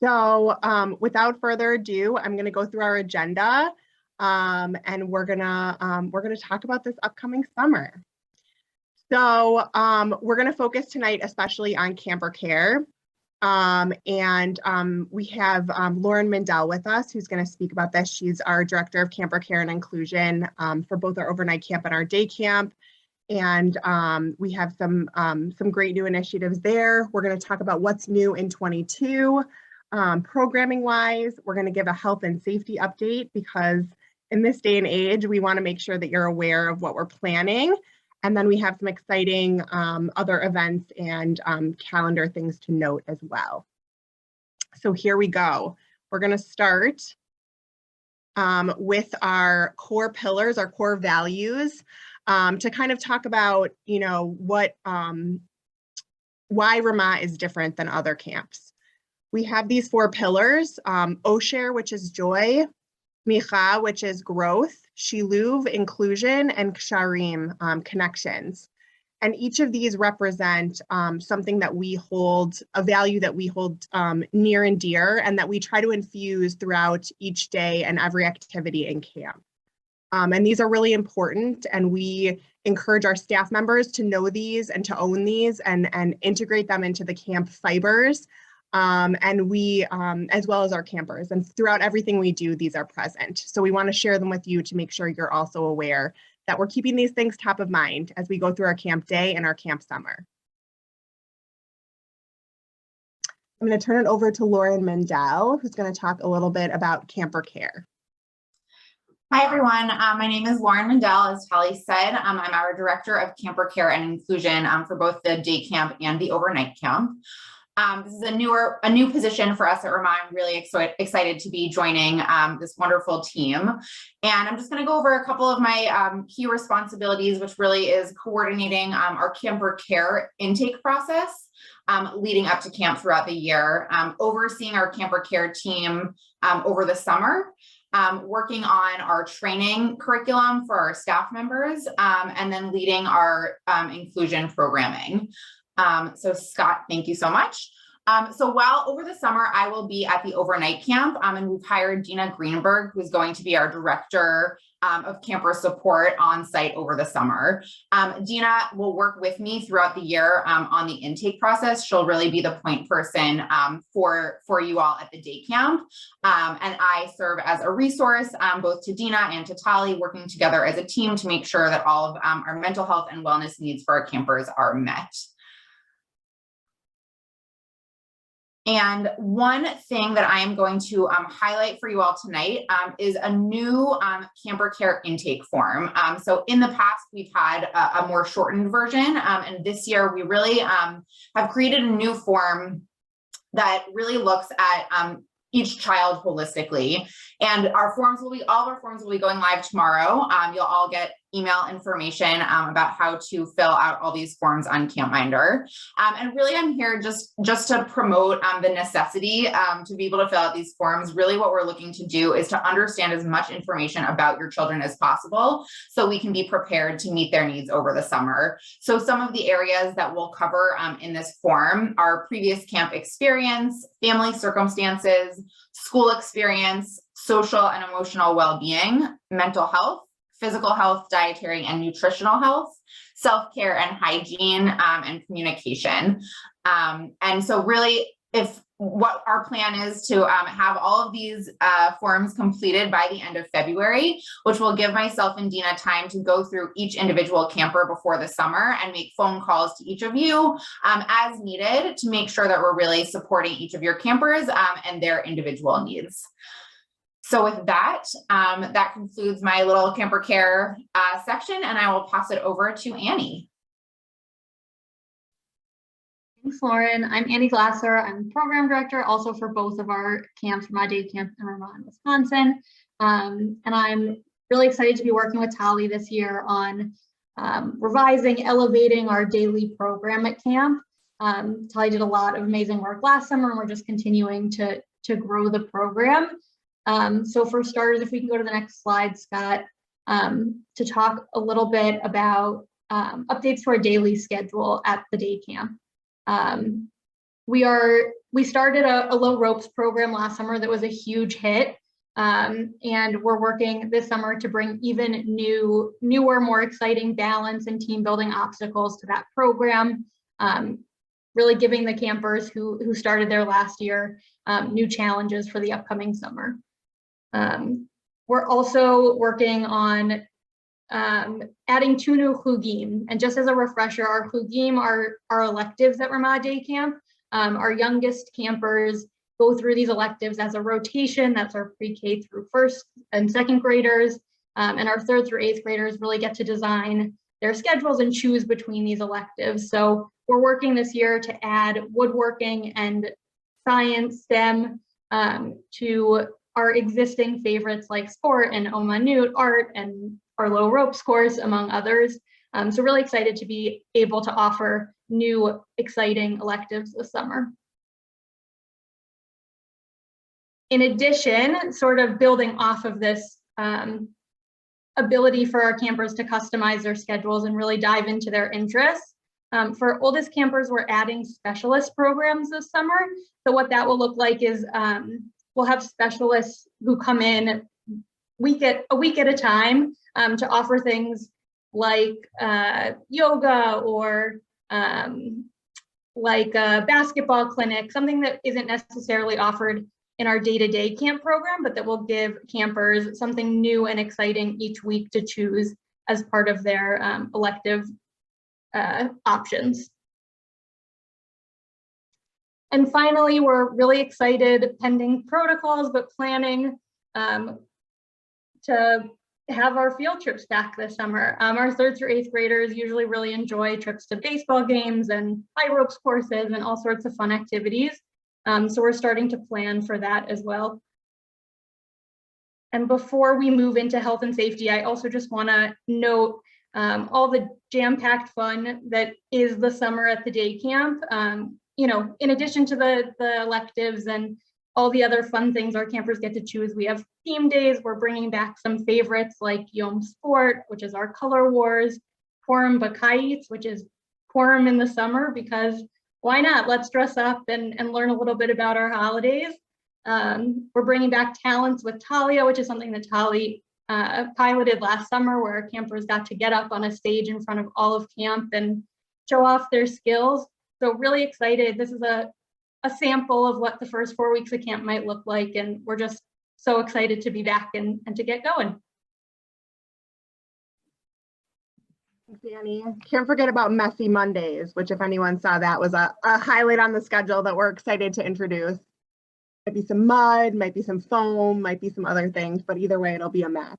So without further ado, I'm going to go through our agenda, and we're gonna talk about this upcoming summer. So we're going to focus tonight especially on camper care. We have Lauren Mindell with us, who's going to speak about this. She's our Director of Camper Care and Inclusion for both our overnight camp and our day camp. And we have some great new initiatives there. We're going to talk about what's new in 22. Programming wise, we're going to give a health and safety update because in this day and age, we want to make sure that you're aware of what we're planning. And then we have some exciting other events and calendar things to note as well. So here we go. We're going to start with our core pillars, our core values, to kind of talk about, you know, what why Ramah is different than other camps. We have these 4 pillars, Osher, which is joy, Micha, which is growth, Shiluv, inclusion, and Ksharim, connections. And each of these represent something that we hold, a value that we hold near and dear, and that we try to infuse throughout each day and every activity in camp. And these are really important, and we encourage our staff members to know these and to own these and integrate them into the camp fibers. And we, as well as our campers, and throughout everything we do, these are present. So we want to share them with you to make sure you're also aware that we're keeping these things top of mind as we go through our camp day and our camp summer. I'm going to turn it over to Lauren Mindell, who's going to talk a little bit about camper care. Hi, everyone. My name is Lauren Mindell. As Holly said, I'm our Director of Camper Care and Inclusion for both the day camp and the overnight camp. This is a new position for us at Ramah. I'm really excited to be joining this wonderful team. And I'm just going to go over a couple of my key responsibilities, which really is coordinating our camper care intake process leading up to camp throughout the year, overseeing our camper care team over the summer, working on our training curriculum for our staff members, and then leading our inclusion programming. So Scott, thank you so much. So while over the summer, I will be at the overnight camp, and we've hired Dina Greenberg, who's going to be our Director of Camper Support on site over the summer. Dina will work with me throughout the year on the intake process. She'll really be the point person for you all at the day camp. And I serve as a resource both to Dina and to Tali, working together as a team to make sure that all of our mental health and wellness needs for our campers are met. And one thing that I am going to highlight for you all tonight is a new camper care intake form. So in the past, we've had a more shortened version. And this year, we really have created a new form that really looks at each child holistically. And all of our forms will be going live tomorrow. You'll all get email information about how to fill out all these forms on CampMinder. And really, I'm here just to promote the necessity to be able to fill out these forms. Really, what we're looking to do is to understand as much information about your children as possible so we can be prepared to meet their needs over the summer. So some of the areas that we'll cover in this form are previous camp experience, family circumstances, school experience, social and emotional well-being, mental health, physical health, dietary and nutritional health, self-care and hygiene, and communication. And so really, what our plan is to have all of these forms completed by the end of February, which will give myself and Dina time to go through each individual camper before the summer and make phone calls to each of you as needed to make sure that we're really supporting each of your campers and their individual needs. So with that, that concludes my little camper care section, and I will pass it over to Annie. Thanks, Lauren. I'm Annie Glasser. I'm Program Director also for both of our camps, Ramah Day Camp and Ramah in Wisconsin. And I'm really excited to be working with Tali this year on revising, elevating our daily program at camp. Tali did a lot of amazing work last summer, and we're just continuing to grow the program. So for starters, if we can go to the next slide, Scott, to talk a little bit about updates to our daily schedule at the day camp. We are We started a low ropes program last summer that was a huge hit. And we're working this summer to bring even newer, more exciting balance and team building obstacles to that program. Really giving the campers who started there last year new challenges for the upcoming summer. We're also working on adding 2 new chugim. And just as a refresher, our chugim are electives at Ramah Day Camp. Our youngest campers go through these electives as a rotation. That's our pre-K through 1st and 2nd graders. And our 3rd through 8th graders really get to design their schedules and choose between these electives. So we're working this year to add woodworking and science, STEM, to our existing favorites like sport and omanut, art, and our low ropes course, among others. So really excited to be able to offer new, exciting electives this summer. In addition, sort of building off of this ability for our campers to customize their schedules and really dive into their interests, for oldest campers, we're adding specialist programs this summer. So what that will look like is we'll have specialists who come in a week at a time to offer things like yoga or like a basketball clinic, something that isn't necessarily offered in our day-to-day camp program, but that will give campers something new and exciting each week to choose as part of their elective options. And finally, we're really excited, pending protocols, but planning to have our field trips back this summer. Our 3rd through 8th graders usually really enjoy trips to baseball games and high ropes courses and all sorts of fun activities. So we're starting to plan for that as well. And before we move into health and safety, I also just want to note all the jam-packed fun that is the summer at the day camp. You know, in addition to the electives and all the other fun things our campers get to choose, we have theme days. We're bringing back some favorites like Yom Sport, which is our color wars, Purim Bakayitz, which is Purim in the summer, because why not? Let's dress up and learn a little bit about our holidays. We're bringing back Talents with Talia, which is something that Tali piloted last summer, where campers got to get up on a stage in front of all of camp and show off their skills. So really excited. This is a sample of what the first 4 weeks of camp might look like, and we're just so excited to be back and to get going. Thanks, Annie. Can't forget about Messy Mondays, which, if anyone saw, that was a highlight on the schedule that we're excited to introduce. Might be some mud, might be some foam, might be some other things, but either way, it'll be a mess.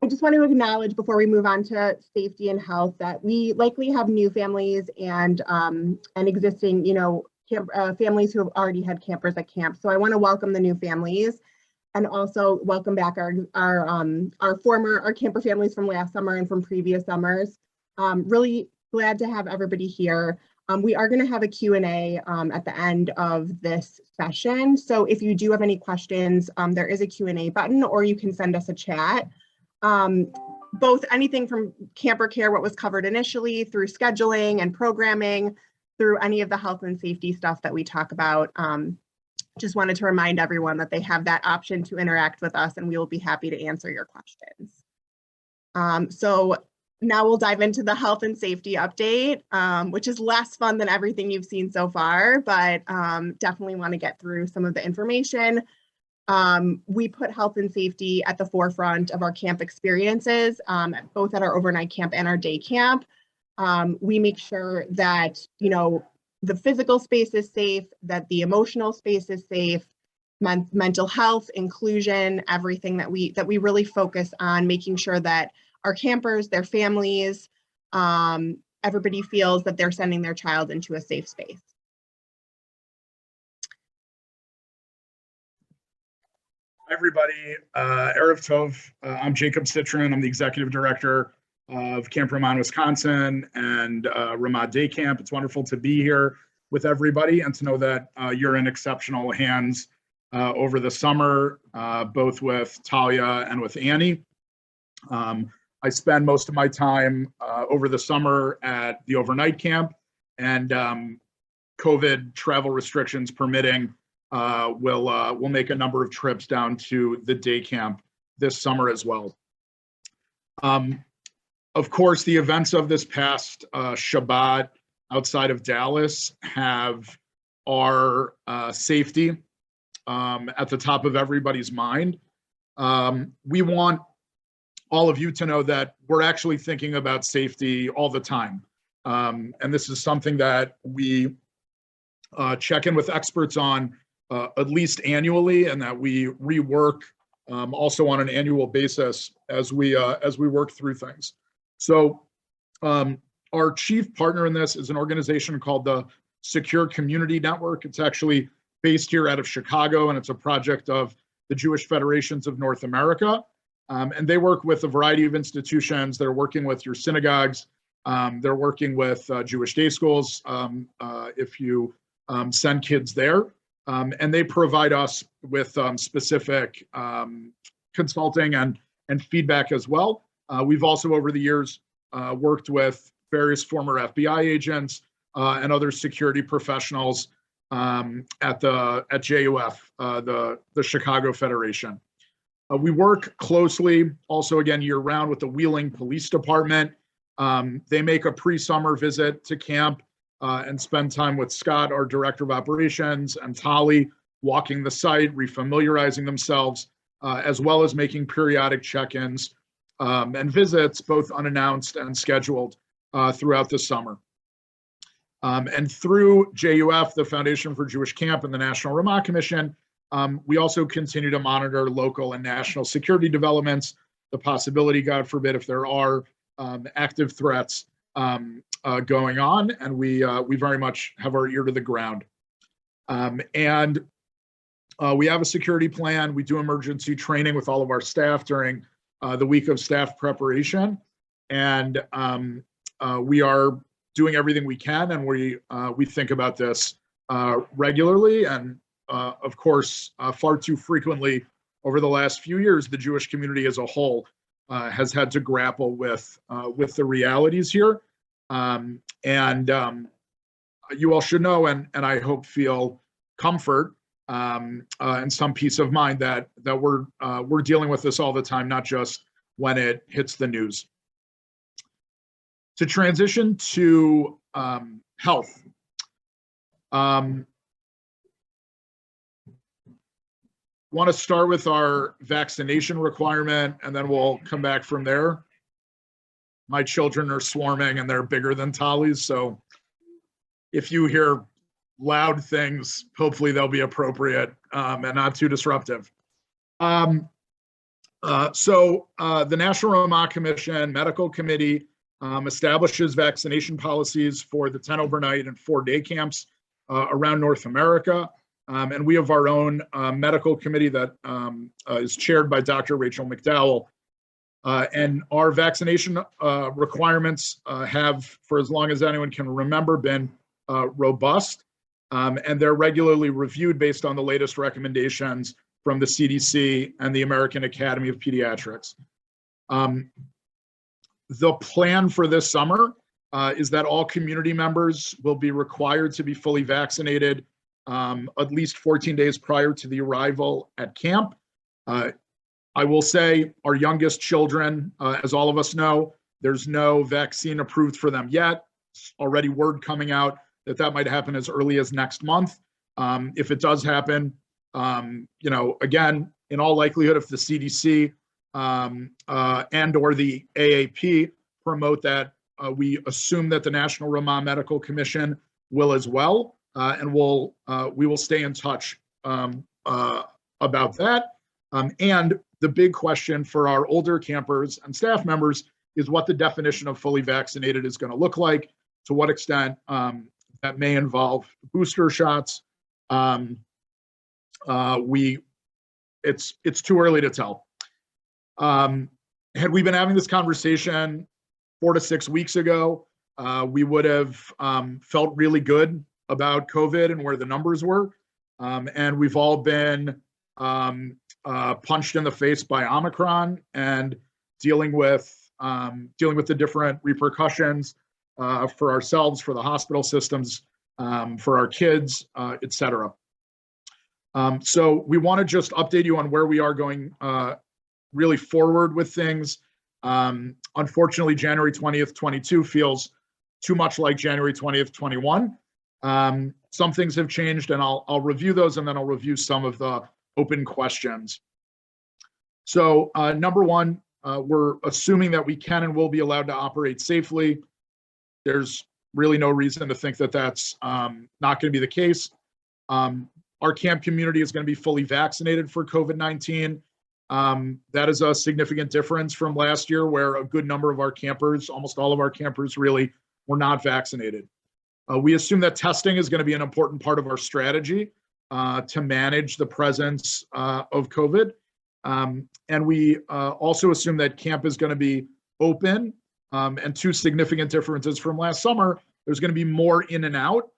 I just want to acknowledge before we move on to safety and health that we likely have new families and existing, you know, families who have already had campers at camp. So I want to welcome the new families and also welcome back our camper families from last summer and from previous summers. Really glad to have everybody here. We are going to have a Q&A at the end of this session. So if you do have any questions, there is a Q&A button, or you can send us a chat. Both anything from camper care, what was covered initially, through scheduling and programming, through any of the health and safety stuff that we talk about. Just wanted to remind everyone that they have that option to interact with us, and we will be happy to answer your questions. So now we'll dive into the health and safety update, which is less fun than everything you've seen so far, but definitely want to get through some of the information. We put health and safety at the forefront of our camp experiences, both at our overnight camp and our day camp. We make sure that, you know, the physical space is safe, that the emotional space is safe, mental health, inclusion, everything that we really focus on making sure that our campers, their families, everybody feels that they're sending their child into a safe space. Hi, everybody. Erev Tov. I'm Jacob Citron. I'm the executive director of Camp Ramah, Wisconsin, and Ramah Day Camp. It's wonderful to be here with everybody and to know that you're in exceptional hands over the summer, both with Talia and with Annie. I spend most of my time over the summer at the overnight camp, and COVID travel restrictions permitting, we'll make a number of trips down to the day camp this summer as well. Of course, the events of this past Shabbat outside of Dallas have our safety at the top of everybody's mind. We want all of you to know that we're actually thinking about safety all the time. And this is something that we check in with experts on at least annually, and that we rework also on an annual basis as we work through things. So our chief partner in this is an organization called the Secure Community Network. It's actually based here out of Chicago, and it's a project of the Jewish Federations of North America. And they work with a variety of institutions. They're working with your synagogues. They're working with Jewish day schools if you send kids there. And they provide us with specific consulting and feedback as well. We've also, over the years, worked with various former FBI agents and other security professionals at JUF, the Chicago Federation. We work closely also, again, year round with the Wheeling Police Department. They make a pre-summer visit to camp and spend time with Scott, our Director of Operations, and Tali, walking the site, refamiliarizing themselves, as well as making periodic check-ins and visits, both unannounced and scheduled throughout the summer. And through JUF, the Foundation for Jewish Camp, and the National Ramah Commission, we also continue to monitor local and national security developments, the possibility, God forbid, if there are active threats going on, and we very much have our ear to the ground. And we have a security plan. We do emergency training with all of our staff during the week of staff preparation, and we are doing everything we can, and we think about this regularly. And of course, far too frequently over the last few years, the Jewish community as a whole has had to grapple with the realities here. And you all should know, and I hope feel comfort and some peace of mind that we're dealing with this all the time, not just when it hits the news. To transition to health. Want to start with our vaccination requirement, and then we'll come back from there. My children are swarming, and they're bigger than Tali's, so if you hear loud things, hopefully they'll be appropriate and not too disruptive. So the National Ramah Commission Medical Committee establishes vaccination policies for the 10 overnight and 4 day camps around North America. And we have our own medical committee that is chaired by Dr. Rachel McDowell. And our vaccination requirements have, for as long as anyone can remember, been robust. And they're regularly reviewed based on the latest recommendations from the CDC and the American Academy of Pediatrics. The plan for this summer is that all community members will be required to be fully vaccinated at least 14 days prior to the arrival at camp. I will say our youngest children, as all of us know, there's no vaccine approved for them yet. Already word coming out that might happen as early as next month. If it does happen, again, in all likelihood, if the CDC and or the AAP promote that, we assume that the National Ramah Medical Commission will as well, and we will stay in touch about that. And the big question for our older campers and staff members is what the definition of fully vaccinated is going to look like, to what extent that may involve booster shots. It's too early to tell. Had we been having this conversation 4 to 6 weeks ago, we would have felt really good about COVID and where the numbers were. And we've all been punched in the face by Omicron and dealing with the different repercussions for ourselves, for the hospital systems, for our kids, et cetera. So we want to just update you on where we are going really forward with things. Unfortunately, January 20th, 22 feels too much like January 20th, 21. Some things have changed, and I'll review those, and then I'll review some of the open questions. So number one, we're assuming that we can and will be allowed to operate safely. There's really no reason to think that that's not going to be the case. Our camp community is going to be fully vaccinated for COVID-19. That is a significant difference from last year, where a good number of our campers, almost all of our campers really, were not vaccinated. We assume that testing is going to be an important part of our strategy to manage the presence of COVID. And we also assume that camp is going to be open. And two significant differences from last summer: there's going to be more in and out.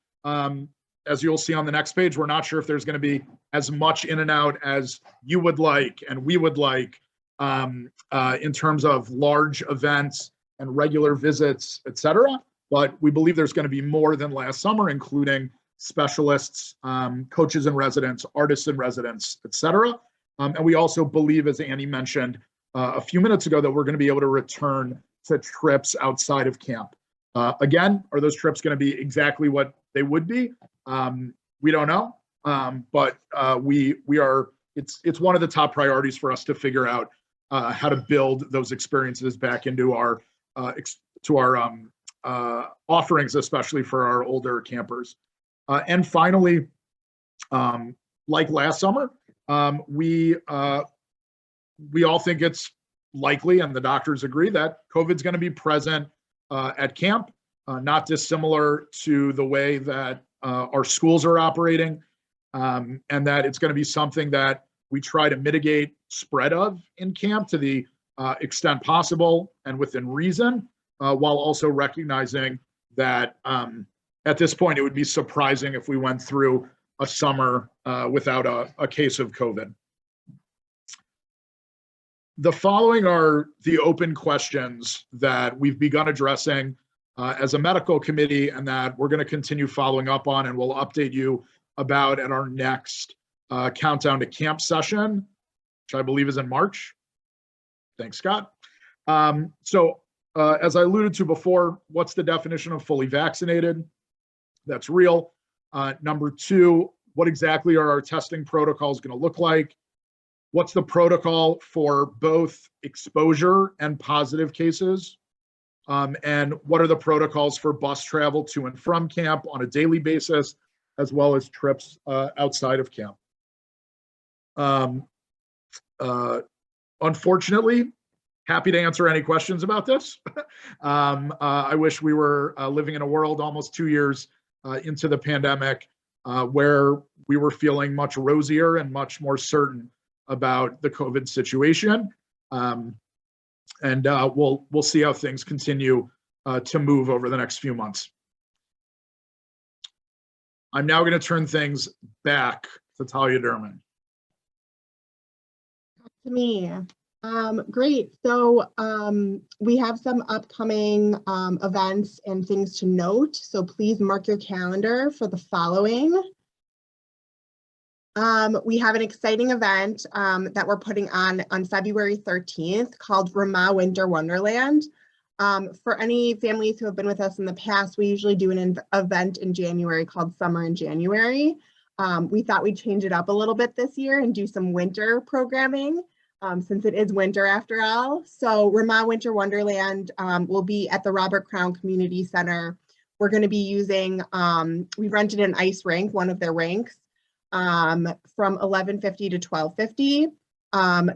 As you'll see on the next page, we're not sure if there's going to be as much in and out as you would like and we would like in terms of large events and regular visits, et cetera. But we believe there's going to be more than last summer, including specialists, coaches in residence, artists in residence, et cetera. And we also believe, as Annie mentioned a few minutes ago, that we're going to be able to return to trips outside of camp. Again, are those trips going to be exactly what they would be? We don't know, but we are. It's one of the top priorities for us to figure out how to build those experiences back into our offerings, especially for our older campers. And finally, like last summer, we all think it's likely, and the doctors agree, that COVID's going to be present at camp, not dissimilar to the way that our schools are operating, and that it's going to be something that we try to mitigate spread of in camp to the extent possible and within reason, while also recognizing that at this point it would be surprising if we went through a summer without a case of COVID. The following are the open questions that we've begun addressing as a medical committee, and that we're going to continue following up on, and we'll update you about at our next Countdown to Camp session, which I believe is in March. Thanks, Scott. As I alluded to before, what's the definition of fully vaccinated? That's real. Number two, what exactly are our testing protocols going to look like? What's the protocol for both exposure and positive cases? And what are the protocols for bus travel to and from camp on a daily basis, as well as trips outside of camp? Unfortunately, happy to answer any questions about this. I wish we were living in a world almost 2 years into the pandemic where we were feeling much rosier and much more certain about the COVID situation. And we'll see how things continue to move over the next few months. I'm now going to turn things back to Talia Derman. To me. Great. So we have some upcoming events and things to note. So please mark your calendar for the following. We have an exciting event that we're putting on February 13th called Ramah Winter Wonderland. For any families who have been with us in the past, we usually do an event in January called Summer in January. We thought we'd change it up a little bit this year and do some winter programming since it is winter after all. So Ramah Winter Wonderland will be at the Robert Crown Community Center. We're going to be using, we rented an ice rink, one of their rinks, from 11:50 to 12:50.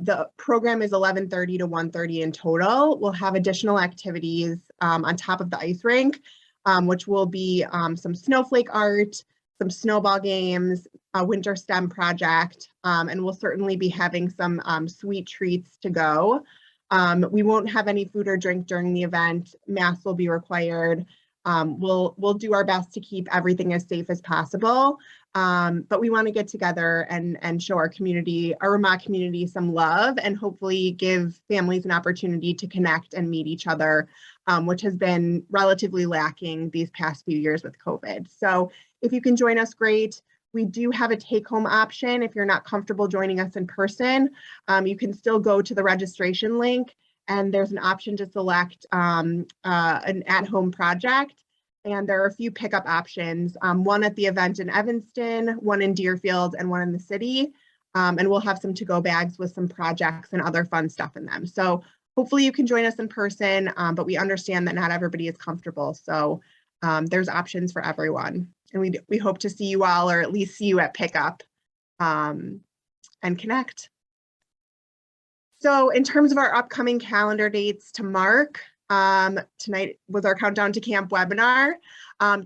The program is 11:30 to 1:30 in total. We'll have additional activities on top of the ice rink, which will be some snowflake art, some snowball games, a winter STEM project, and we'll certainly be having some sweet treats to go. We won't have any food or drink during the event. Masks will be required. We'll do our best to keep everything as safe as possible. But we want to get together and show our community, our Ramah community, some love, and hopefully give families an opportunity to connect and meet each other, which has been relatively lacking these past few years with COVID. So if you can join us, great. We do have a take-home option. If you're not comfortable joining us in person, you can still go to the registration link, and there's an option to select an at-home project. And there are a few pickup options, one at the event in Evanston, one in Deerfield, and one in the city. And we'll have some to-go bags with some projects and other fun stuff in them. So hopefully you can join us in person, but we understand that not everybody is comfortable. So there's options for everyone. And we hope to see you all, or at least see you at pickup, and connect. So in terms of our upcoming calendar dates to mark, tonight was our Countdown to Camp webinar.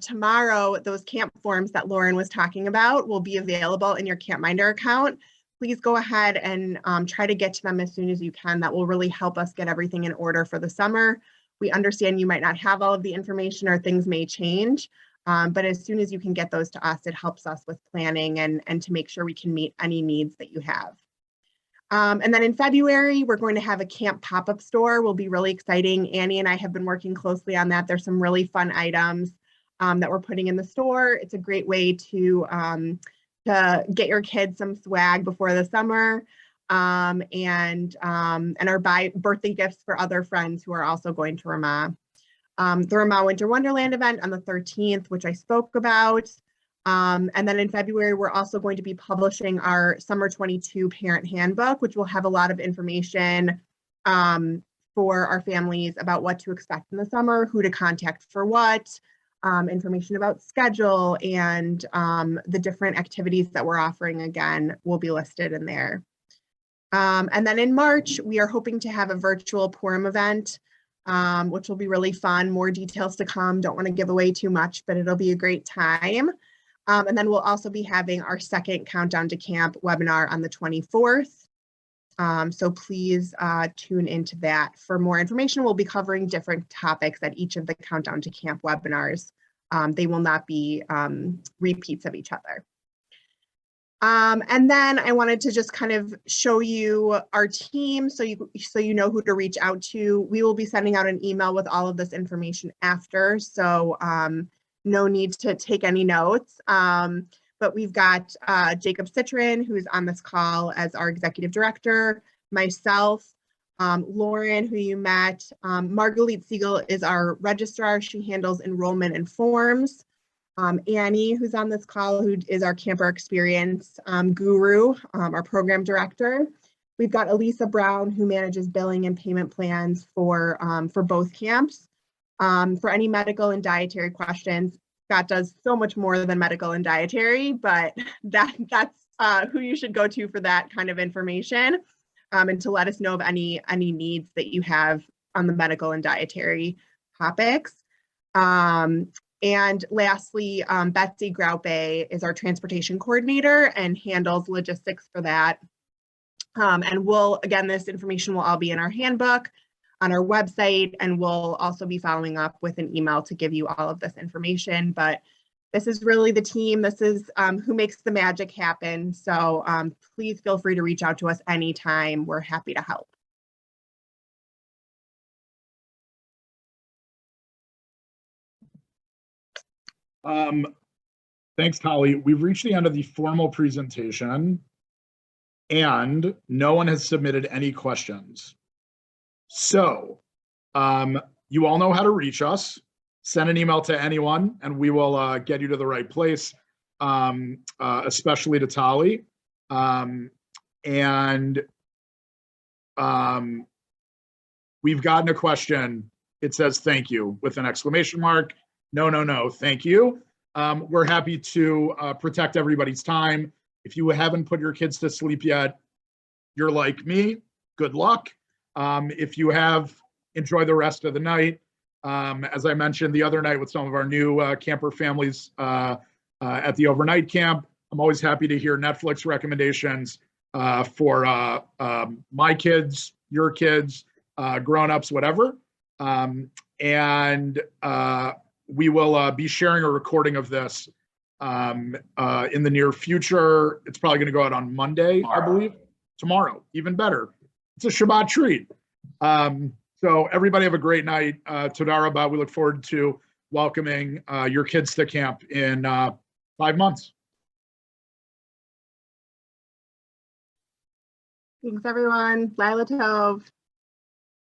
Tomorrow, those camp forms that Lauren was talking about will be available in your CampMinder account. Please go ahead and try to get to them as soon as you can. That will really help us get everything in order for the summer. We understand you might not have all of the information, or things may change, but as soon as you can get those to us, it helps us with planning and to make sure we can meet any needs that you have. And then in February, we're going to have a camp pop-up store. Will be really exciting. Annie and I have been working closely on that. There's some really fun items that we're putting in the store. It's a great way to get your kids some swag before the summer, and our birthday gifts for other friends who are also going to Ramah. The Ramah Winter Wonderland event on the 13th, which I spoke about. And then in February, we're also going to be publishing our Summer 22 Parent Handbook, which will have a lot of information for our families about what to expect in the summer, who to contact for what, information about schedule, and the different activities that we're offering, again, will be listed in there. And then in March, we are hoping to have a virtual Purim event, which will be really fun. More details to come. Don't want to give away too much, but it'll be a great time. And then we'll also be having our second Countdown to Camp webinar on the 24th. So please tune into that for more information. We'll be covering different topics at each of the Countdown to Camp webinars. They will not be repeats of each other. And then I wanted to just kind of show you our team so you know who to reach out to. We will be sending out an email with all of this information after. So no need to take any notes, but we've got Jacob Citron, who's on this call as our executive director, myself, Lauren, who you met, Margalit Siegel is our registrar. She handles enrollment and forms. Annie, who's on this call, who is our camper experience guru, our program director. We've got Elisa Brown, who manages billing and payment plans for both camps. For any medical and dietary questions, Scott does so much more than medical and dietary, but that's who you should go to for that kind of information, and to let us know of any needs that you have on the medical and dietary topics. And lastly, Betsy Graupe is our transportation coordinator and handles logistics for that. And again, this information will all be in our handbook, on our website, and we'll also be following up with an email to give you all of this information. But this is really the team. This is who makes the magic happen. So please feel free to reach out to us anytime. We're happy to help. Thanks, Holly. We've reached the end of the formal presentation, and no one has submitted any questions. So you all know how to reach us. Send an email to anyone, and we will get you to the right place, especially to Tali. We've gotten a question. It says, "Thank you," with an exclamation mark. No, thank you. We're happy to protect everybody's time. If you haven't put your kids to sleep yet, you're like me. Good luck. If you have, enjoy the rest of the night. As I mentioned the other night with some of our new camper families at the overnight camp, I'm always happy to hear Netflix recommendations for my kids, your kids, grown-ups, whatever. We will be sharing a recording of this in the near future. It's probably going to go out on Monday, I believe. Tomorrow, even better. It's a Shabbat treat. So everybody have a great night. Toda rabah. We look forward to welcoming your kids to camp in 5 months. Thanks, everyone. Laila Tov.